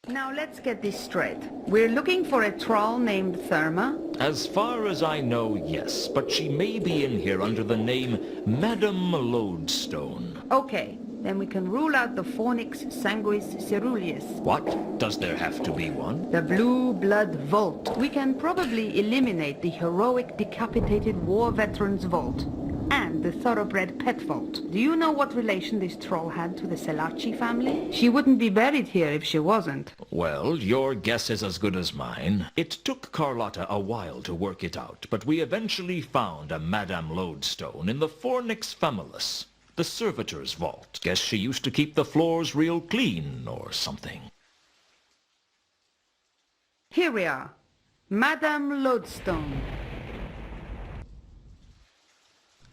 Now let's get this straight. We're looking for a troll named Therma? As far as I know, yes, but she may be in here under the name Madame Lodestone. Okay, then we can rule out the Fornix Sanguis Ceruleus. What? Does there have to be one? The Blue Blood Vault. We can probably eliminate the heroic decapitated war veterans vault. And the thoroughbred pet vault. Do you know what relation this troll had to the Selaci family? She wouldn't be buried here if she wasn't. Well, your guess is as good as mine. It took Carlotta a while to work it out, but we eventually found a Madame Lodestone in the Fornix Familis, the servitor's vault. Guess she used to keep the floors real clean or something. Here we are. Madame Lodestone.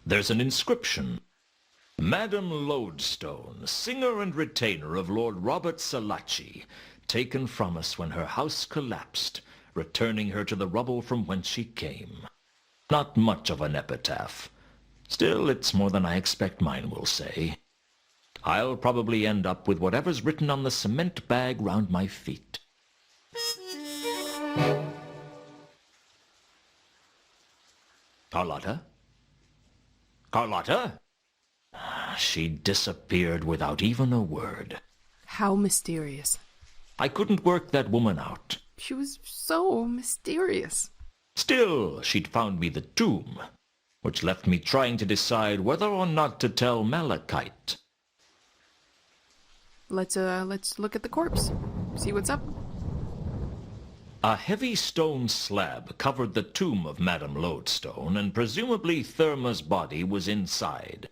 There's an inscription. Madame Lodestone, singer and retainer of Lord Robert Selaci, taken from us when her house collapsed, returning her to the rubble from whence she came. Not much of an epitaph. Still, it's more than I expect mine will say. I'll probably end up with whatever's written on the cement bag round my feet. Carlotta? Carlotta? She disappeared without even a word. How mysterious. I couldn't work that woman out. She was so mysterious. Still, she'd found me the tomb, which left me trying to decide whether or not to tell Malachite. Let's look at the corpse. See what's up. A heavy stone slab covered the tomb of Madame Lodestone, and presumably Therma's body was inside.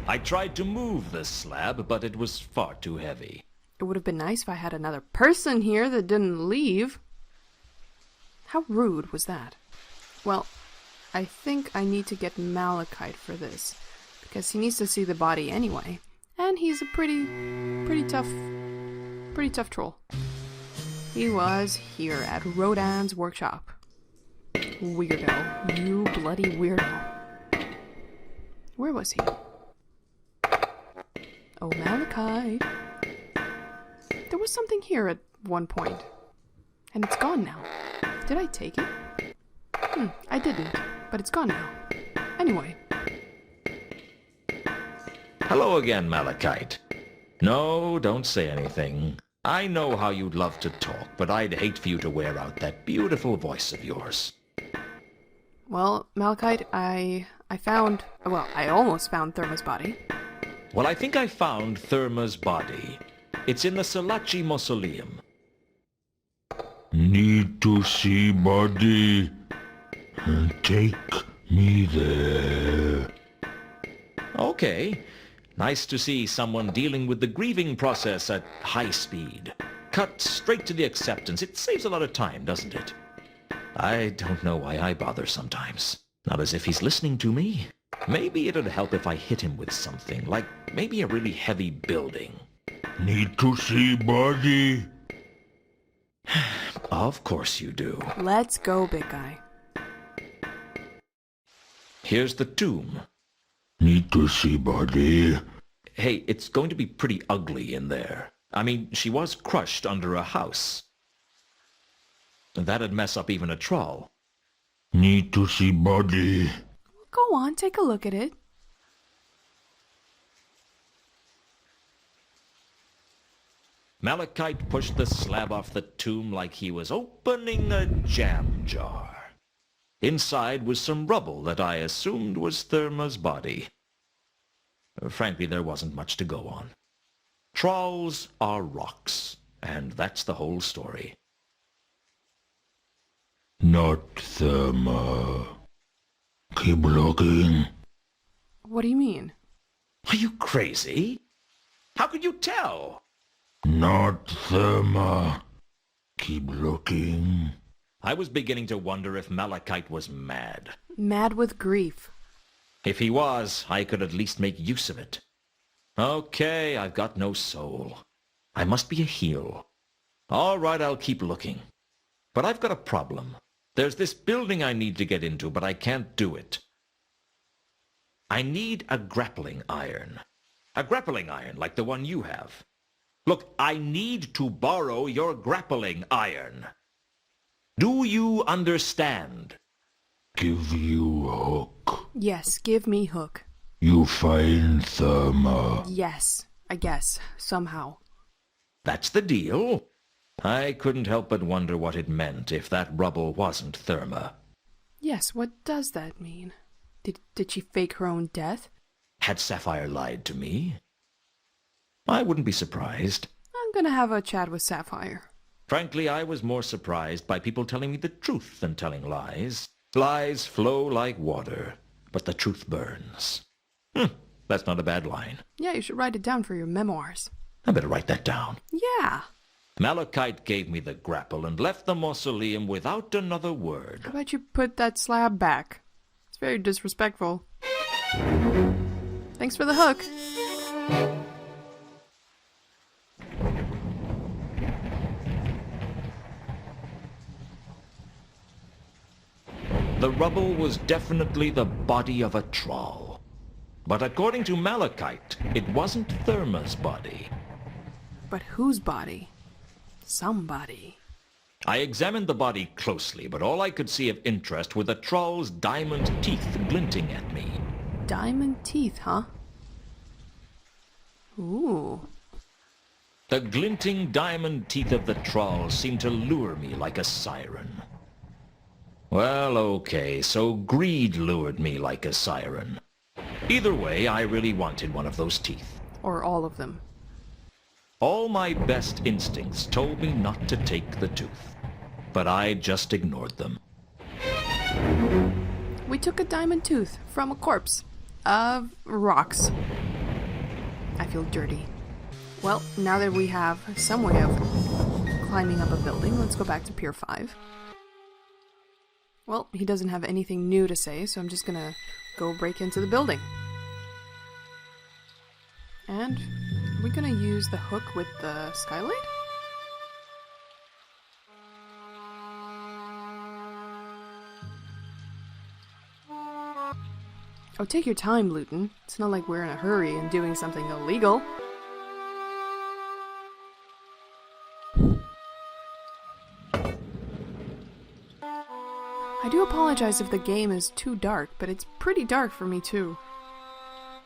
I tried to move the slab, but it was far too heavy. It would have been nice if I had another person here that didn't leave. How rude was that? Well, I think I need to get Malachite for this, because he needs to see the body anyway. And he's a pretty tough troll. He was here at Rodin's workshop. Weirdo. You bloody weirdo. Where was he? Oh, Malachite. There was something here at one point. And it's gone now. Did I take it? I didn't. But it's gone now. Anyway. Hello again, Malachite. No, don't say anything. I know how you'd love to talk, but I'd hate for you to wear out that beautiful voice of yours. Well, Malachite, I almost found Therma's body. Well, I think I found Therma's body. It's in the Selaci mausoleum. Need to see body. Take me there. Okay. Nice to see someone dealing with the grieving process at high speed. Cut straight to the acceptance. It saves a lot of time, doesn't it? I don't know why I bother sometimes. Not as if he's listening to me. Maybe it'd help if I hit him with something, like maybe a really heavy building. Need to see body. Of course you do. Let's go, big guy. Here's the tomb. Need to see body. Hey, it's going to be pretty ugly in there. I mean, she was crushed under a house. That'd mess up even a troll. Need to see body. Go on, take a look at it. Malachite pushed the slab off the tomb like he was opening a jam jar. Inside was some rubble that I assumed was Therma's body. Frankly, there wasn't much to go on. Trolls are rocks, and that's the whole story. Not Therma. Keep looking. What do you mean? Are you crazy? How could you tell? Not Therma. Keep looking. I was beginning to wonder if Malachite was mad. Mad with grief. If he was, I could at least make use of it. Okay, I've got no soul. I must be a heel. All right, I'll keep looking. But I've got a problem. There's this building I need to get into, but I can't do it. I need a grappling iron. A grappling iron like the one you have. Look, I need to borrow your grappling iron. Do you understand? Give you hook. Yes, give me hook. You find Therma. Yes, I guess, somehow. That's the deal. I couldn't help but wonder what it meant if that rubble wasn't Therma. Yes, what does that mean? Did she fake her own death? Had Sapphire lied to me? I wouldn't be surprised. I'm gonna have a chat with Sapphire. Frankly, I was more surprised by people telling me the truth than telling lies. Lies flow like water, but the truth burns. That's not a bad line. Yeah, you should write it down for your memoirs. I better write that down. Yeah. Malachite gave me the grapple and left the mausoleum without another word. How about you put that slab back? It's very disrespectful. Thanks for the hook. The rubble was definitely the body of a troll. But according to Malachite, it wasn't Therma's body. But whose body? Somebody. I examined the body closely, but all I could see of interest were the troll's diamond teeth glinting at me. Diamond teeth, huh? Ooh. The glinting diamond teeth of the troll seemed to lure me like a siren. Well, okay, so greed lured me like a siren. Either way, I really wanted one of those teeth. Or all of them. All my best instincts told me not to take the tooth, but I just ignored them. We took a diamond tooth from a corpse of rocks. I feel dirty. Well, now that we have some way of climbing up a building, let's go back to Pier 5. Well, he doesn't have anything new to say, so I'm just gonna go break into the building. And are we gonna use the hook with the skylight? Oh, take your time, Luton. It's not like we're in a hurry and doing something illegal. I do apologize if the game is too dark, but it's pretty dark for me too.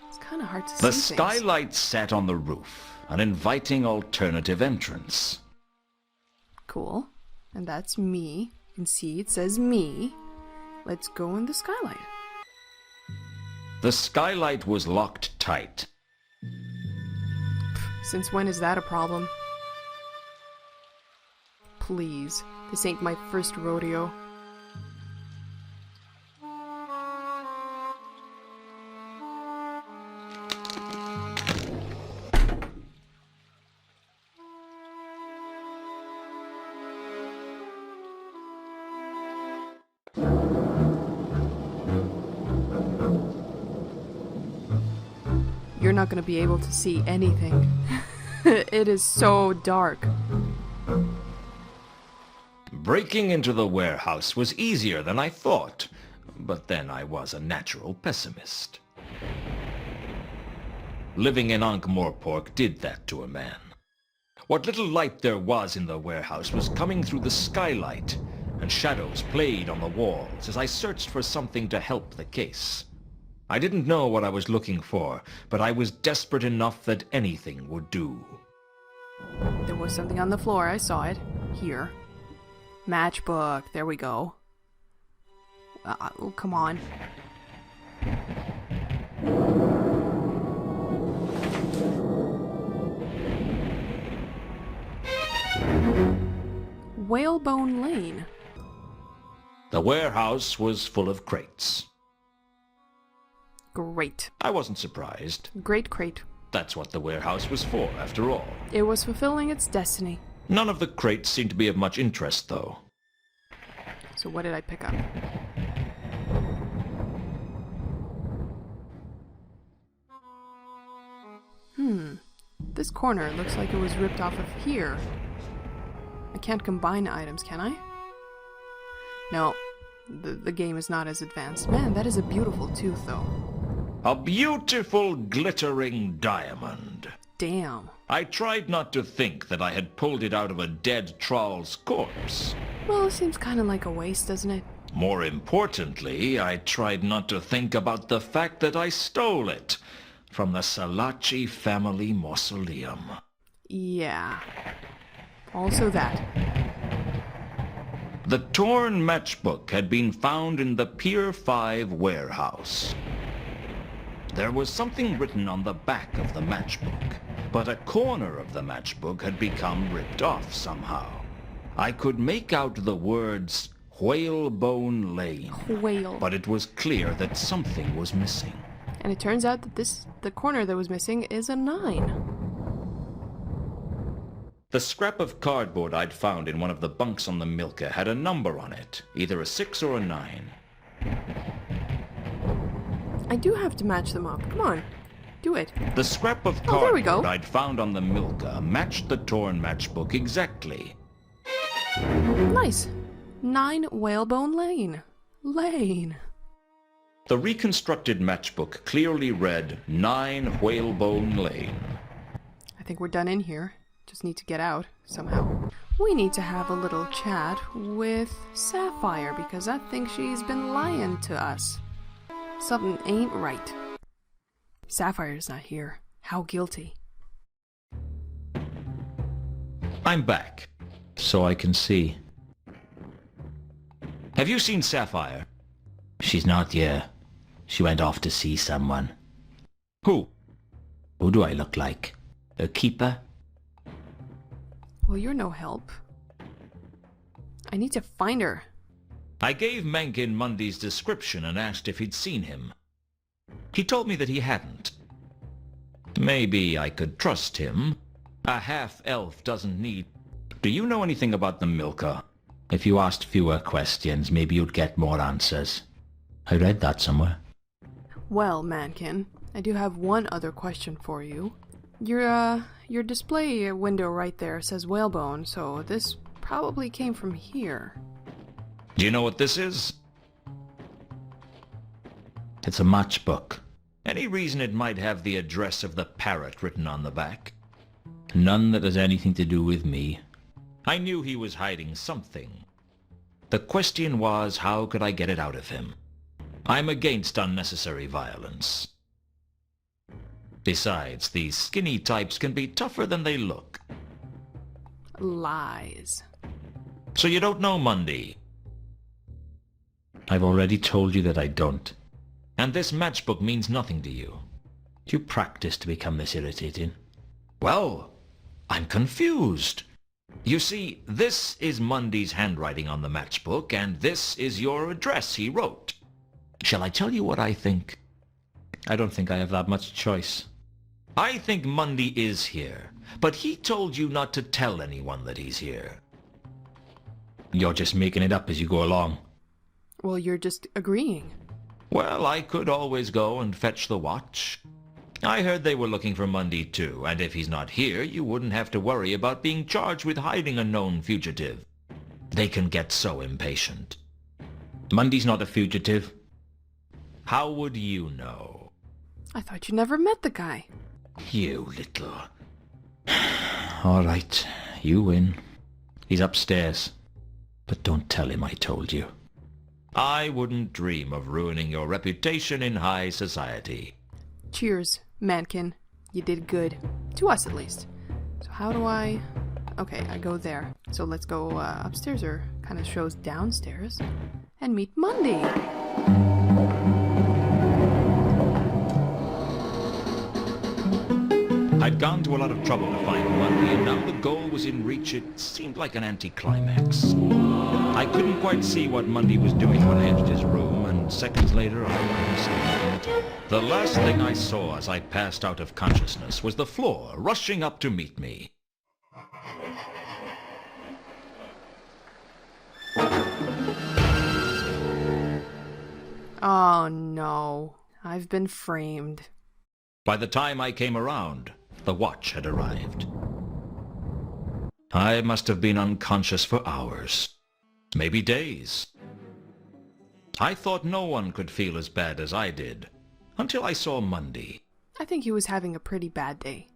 It's kind of hard to see The things. skylight sat on the roof, an inviting alternative entrance. Cool. And that's me. You can see it says me. Let's go in the skylight. The skylight was locked tight. Since when is that a problem? Please. This ain't my first rodeo. You're not going to be able to see anything. It is so dark. Breaking into the warehouse was easier than I thought, but then I was a natural pessimist. Living in Ankh-Morpork did that to a man. What little light there was in the warehouse was coming through the skylight, and shadows played on the walls as I searched for something to help the case. I didn't know what I was looking for, but I was desperate enough that anything would do. There was something on the floor. I saw it. Here. Matchbook. There we go. Oh, come on. Whalebone Lane. The warehouse was full of crates. Great. I wasn't surprised. Great crate. That's what the warehouse was for, after all. It was fulfilling its destiny. None of the crates seemed to be of much interest, though. So what did I pick up? This corner looks like it was ripped off of here. I can't combine items, can I? No. The game is not as advanced. Man, that is a beautiful tooth, though. A beautiful glittering diamond. damn. I tried not to think that I had pulled it out of a dead troll's corpse. Well, it seems kind of like a waste, doesn't it? More importantly, I tried not to think about the fact that I stole it from the Salachi family mausoleum. Yeah. Also that. The torn matchbook had been found in the Pier 5 warehouse. There was something written on the back of the matchbook, but a corner of the matchbook had become ripped off somehow. I could make out the words Whalebone Lane, Whale. but it was clear that something was missing. And it turns out that the corner that was missing is a 9. The scrap of cardboard I'd found in one of the bunks on the Milka had a number on it, either a 6 or a 9. I do have to match them up. Come on. Do it. The scrap of Oh, there we go. cardboard I'd found on the Milka matched the torn matchbook exactly. Nice. 9 Whalebone Lane. Lane. The reconstructed matchbook clearly read 9 Whalebone Lane. I think we're done in here. Just need to get out somehow. We need to have a little chat with Sapphire because I think she's been lying to us. Something ain't right. Sapphire's not here. How guilty. I'm back, so I can see. Have you seen Sapphire? She's not here. She went off to see someone. Who? Who do I look like? A keeper? Well, you're no help. I need to find her. I gave Manken Mundy's description and asked if he'd seen him. He told me that he hadn't. Maybe I could trust him. A half-elf doesn't need... Do you know anything about the Milka? If you asked fewer questions, maybe you'd get more answers. I read that somewhere. Well, Mankin, I do have one other question for you. Your display window right there says whalebone, so this probably came from here. Do you know what this is? It's a matchbook. Any reason it might have the address of the parrot written on the back? None that has anything to do with me. I knew he was hiding something. The question was, how could I get it out of him? I'm against unnecessary violence. Besides, these skinny types can be tougher than they look. Lies. So you don't know Mundy? I've already told you that I don't. And this matchbook means nothing to you? Do you practice to become this irritating? Well, I'm confused. You see, this is Mundy's handwriting on the matchbook, and this is your address he wrote. Shall I tell you what I think? I don't think I have that much choice. I think Mundy is here, but he told you not to tell anyone that he's here. You're just making it up as you go along. Well, you're just agreeing. Well, I could always go and fetch the watch. I heard they were looking for Mundy too, and if he's not here, you wouldn't have to worry about being charged with hiding a known fugitive. They can get so impatient. Mundy's not a fugitive. How would you know? I thought you never met the guy. You little... All right, you win. He's upstairs. But don't tell him I told you. I wouldn't dream of ruining your reputation in high society. Cheers, Mankin. You did good. To us, at least. So how do I... Okay, I go there. So let's go upstairs, or kind of shows downstairs, and meet Mundy. I'd gone to a lot of trouble to find Mundy, and now the goal was in reach. It seemed like an anticlimax. I couldn't quite see what Mundy was doing when I entered his room, and seconds later I understood. The last thing I saw as I passed out of consciousness was the floor rushing up to meet me. Oh no, I've been framed. By the time I came around, the watch had arrived. I must have been unconscious for hours, maybe days. I thought no one could feel as bad as I did, until I saw Mundy. I think he was having a pretty bad day.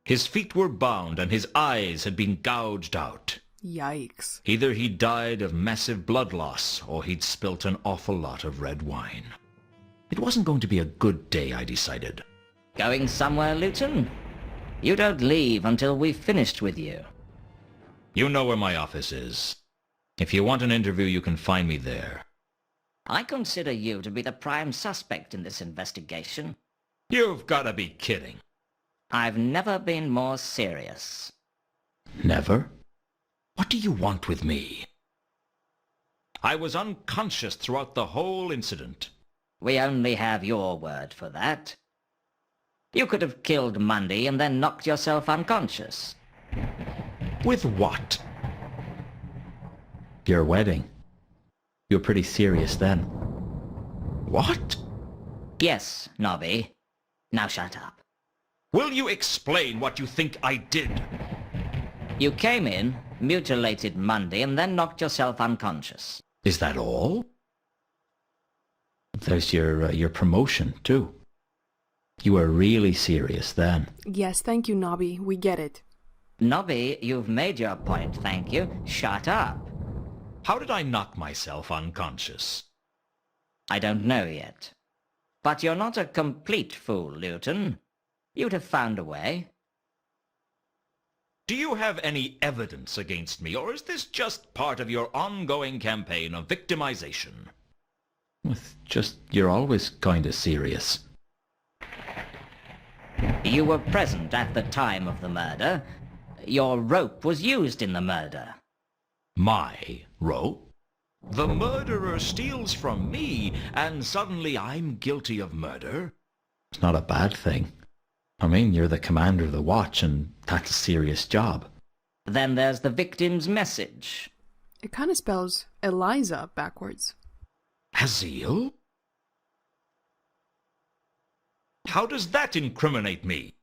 His feet were bound and his eyes had been gouged out. Yikes. Either he died of massive blood loss, or he'd spilt an awful lot of red wine. It wasn't going to be a good day, I decided. Going somewhere, Luton? You don't leave until we've finished with you. You know where my office is. If you want an interview, you can find me there. I consider you to be the prime suspect in this investigation. You've got to be kidding. I've never been more serious. Never? What do you want with me? I was unconscious throughout the whole incident. We only have your word for that. You could have killed Mundy and then knocked yourself unconscious. With what? Your wedding. You were pretty serious then. What? Yes, Nobby. Now shut up. Will you explain what you think I did? You came in, mutilated Mundy, and then knocked yourself unconscious. Is that all? There's your promotion, too. You were really serious then. Yes, thank you, Nobby. We get it. Nobby, you've made your point, thank you. Shut up. How did I knock myself unconscious? I don't know yet. But you're not a complete fool, Luton. You'd have found a way. Do you have any evidence against me, or is this just part of your ongoing campaign of victimization? It's just, you're always kind of serious. You were present at the time of the murder. Your rope was used in the murder. My rope? The murderer steals from me, and suddenly I'm guilty of murder? It's not a bad thing. I mean, you're the commander of the watch, and that's a serious job. Then there's the victim's message. It kind of spells Eliza backwards. Azil? How does that incriminate me?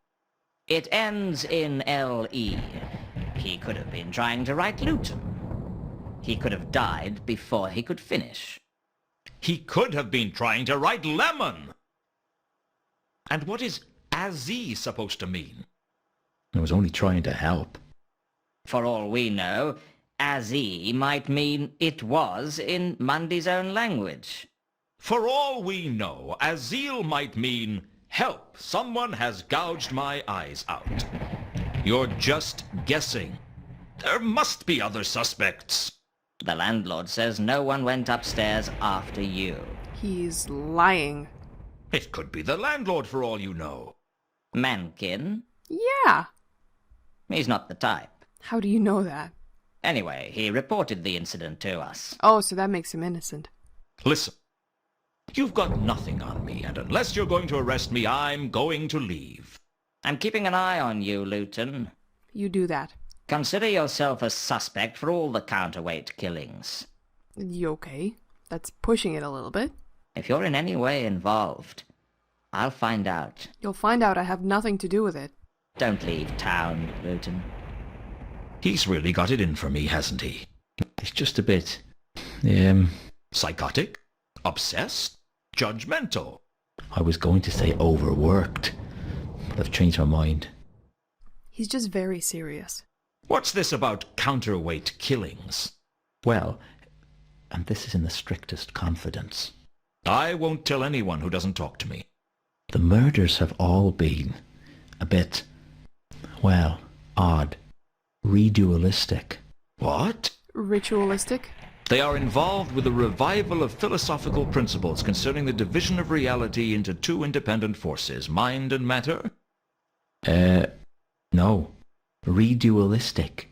It ends in L-E. He could have been trying to write Luton. He could have died before he could finish. He could have been trying to write lemon! And what is Azzy supposed to mean? I was only trying to help. For all we know, Azzy might mean it was in Mundy's own language. For all we know, Azil might mean, help, someone has gouged my eyes out. You're just guessing. There must be other suspects. The landlord says no one went upstairs after you. He's lying. It could be the landlord for all you know. Manken? Yeah. He's not the type. How do you know that? Anyway, he reported the incident to us. Oh, so that makes him innocent. Listen, you've got nothing on me, and unless you're going to arrest me, I'm going to leave. I'm keeping an eye on you, Luton. You do that. Consider yourself a suspect for all the counterweight killings. You okay? That's pushing it a little bit. If you're in any way involved, I'll find out. You'll find out I have nothing to do with it. Don't leave town, Luton. He's really got it in for me, hasn't he? It's just a bit... Psychotic? Obsessed? Judgmental? I was going to say overworked, but I've changed my mind. He's just very serious. What's this about counterweight killings? Well, and this is in the strictest confidence. I won't tell anyone who doesn't talk to me. The murders have all been a bit, well, odd, redualistic. What? Ritualistic? They are involved with a revival of philosophical principles concerning the division of reality into two independent forces, mind and matter? No. Redualistic.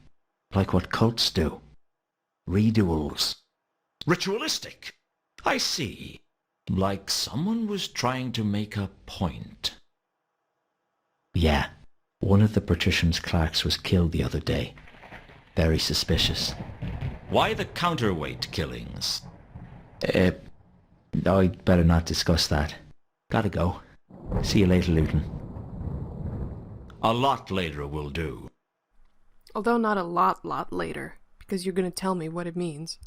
Like what cults do. Reduals. Ritualistic? I see. Like someone was trying to make a point. Yeah. One of the patrician's clerks was killed the other day. Very suspicious. Why the counterweight killings? I'd better not discuss that. Gotta go. See you later, Luton. A lot later will do. Although not a lot later, because you're going to tell me what it means.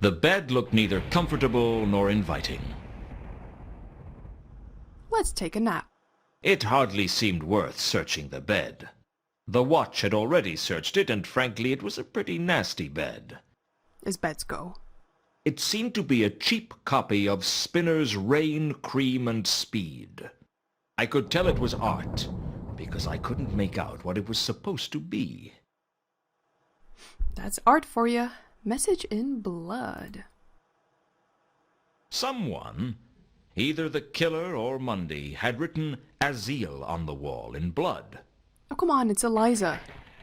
The bed looked neither comfortable nor inviting. Let's take a nap. It hardly seemed worth searching the bed. The watch had already searched it, and frankly it was a pretty nasty bed. As beds go. It seemed to be a cheap copy of Spinner's Rain, Cream and Speed. I could tell it was art, because I couldn't make out what it was supposed to be. That's art for you. Message in blood. Someone, either the killer or Mundy, had written Azil on the wall in blood. Oh, come on, it's Eliza.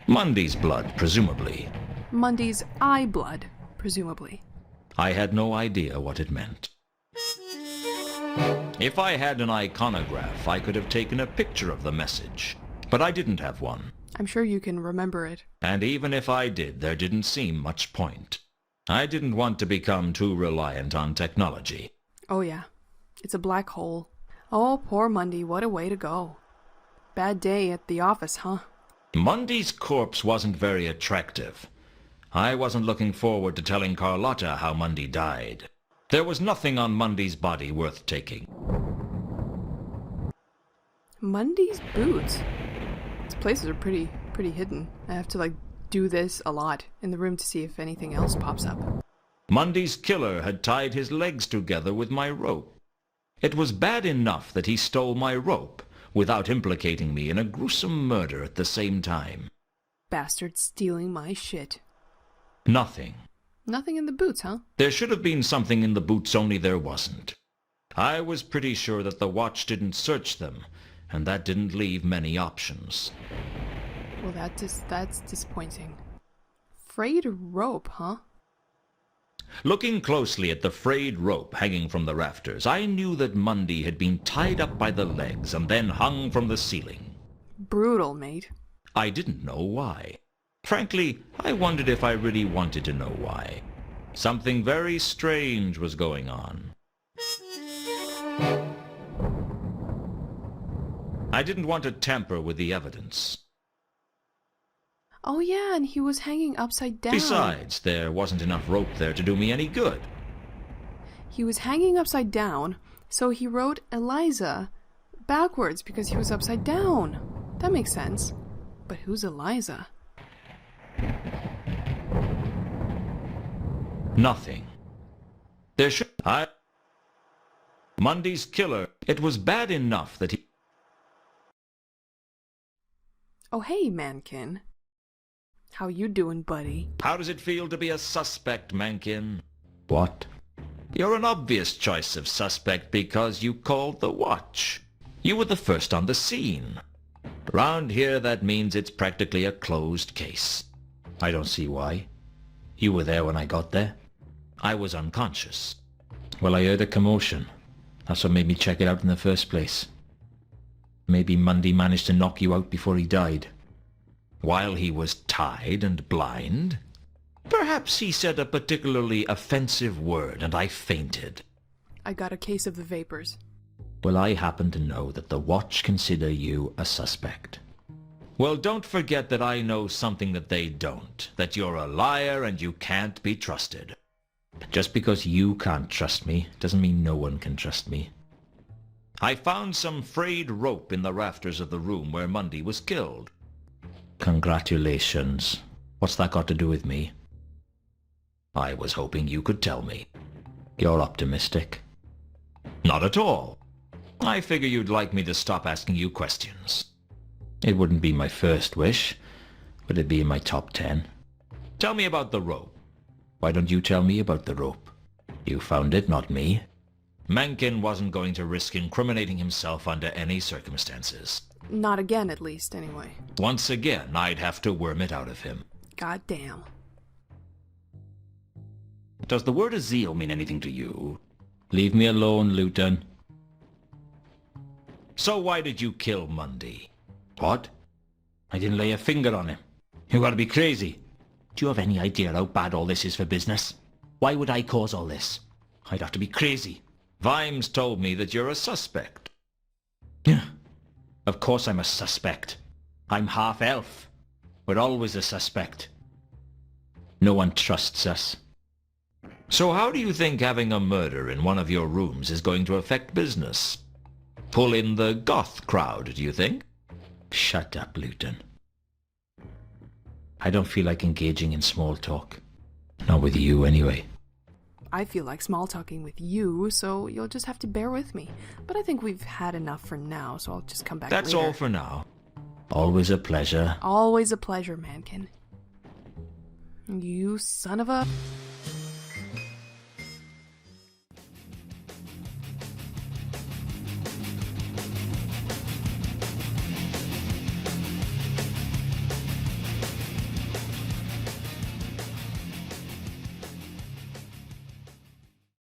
Mundy's blood, presumably. Mundy's eye blood, presumably. I had no idea what it meant. If I had an iconograph, I could have taken a picture of the message, but I didn't have one. I'm sure you can remember it. And even if I did, there didn't seem much point. I didn't want to become too reliant on technology. Oh yeah, it's a black hole. Oh, poor Mundy, what a way to go. Bad day at the office, huh? Mundy's corpse wasn't very attractive. I wasn't looking forward to telling Carlotta how Mundy died. There was nothing on Mundy's body worth taking. Mundy's boots. These places are pretty hidden. I have to do this a lot in the room to see if anything else pops up. Mundy's killer had tied his legs together with my rope. It was bad enough that he stole my rope without implicating me in a gruesome murder at the same time. Bastard stealing my shit. Nothing. Nothing in the boots, huh? There should have been something in the boots, only there wasn't. I was pretty sure that the watch didn't search them, and that didn't leave many options. Well, that's disappointing. Frayed rope, huh? Looking closely at the frayed rope hanging from the rafters, I knew that Mundy had been tied up by the legs and then hung from the ceiling. Brutal, mate. I didn't know why. Frankly, I wondered if I really wanted to know why. Something very strange was going on. I didn't want to tamper with the evidence. Oh yeah, and he was hanging upside down. Besides, there wasn't enough rope there to do me any good. He was hanging upside down, so he wrote Eliza backwards because he was upside down. That makes sense. But who's Eliza? Nothing. There should... Mundy's killer. It was bad enough that he... Oh hey, Manken. How you doing, buddy? How does it feel to be a suspect, Mankin? What? You're an obvious choice of suspect because you called the watch. You were the first on the scene. Around here, that means it's practically a closed case. I don't see why. You were there when I got there. I was unconscious. Well, I heard a commotion. That's what made me check it out in the first place. Maybe Mundy managed to knock you out before he died. While he was tied and blind? Perhaps he said a particularly offensive word and I fainted. I got a case of the vapors. Well, I happen to know that the watch consider you a suspect. Well, don't forget that I know something that they don't. That you're a liar and you can't be trusted. Just because you can't trust me doesn't mean no one can trust me. I found some frayed rope in the rafters of the room where Mundy was killed. Congratulations. What's that got to do with me? I was hoping you could tell me. You're optimistic. Not at all. I figure you'd like me to stop asking you questions. It wouldn't be my first wish, but it'd be in my top 10. Tell me about the rope. Why don't you tell me about the rope? You found it, not me. Mankin wasn't going to risk incriminating himself under any circumstances. Not again, at least, anyway. Once again, I'd have to worm it out of him. God damn. Does the word Azil mean anything to you? Leave me alone, Luton. So why did you kill Mundy? What? I didn't lay a finger on him. You gotta be crazy. Do you have any idea how bad all this is for business? Why would I cause all this? I'd have to be crazy. Vimes told me that you're a suspect. Yeah. Of course I'm a suspect. I'm half elf. We're always a suspect. No one trusts us. So how do you think having a murder in one of your rooms is going to affect business? Pull in the goth crowd, do you think? Shut up, Luton. I don't feel like engaging in small talk. Not with you, anyway. I feel like small talking with you, so you'll just have to bear with me. But I think we've had enough for now, so I'll just come back That's later. all for now. Always a pleasure. Always a pleasure, Manken. You son of a...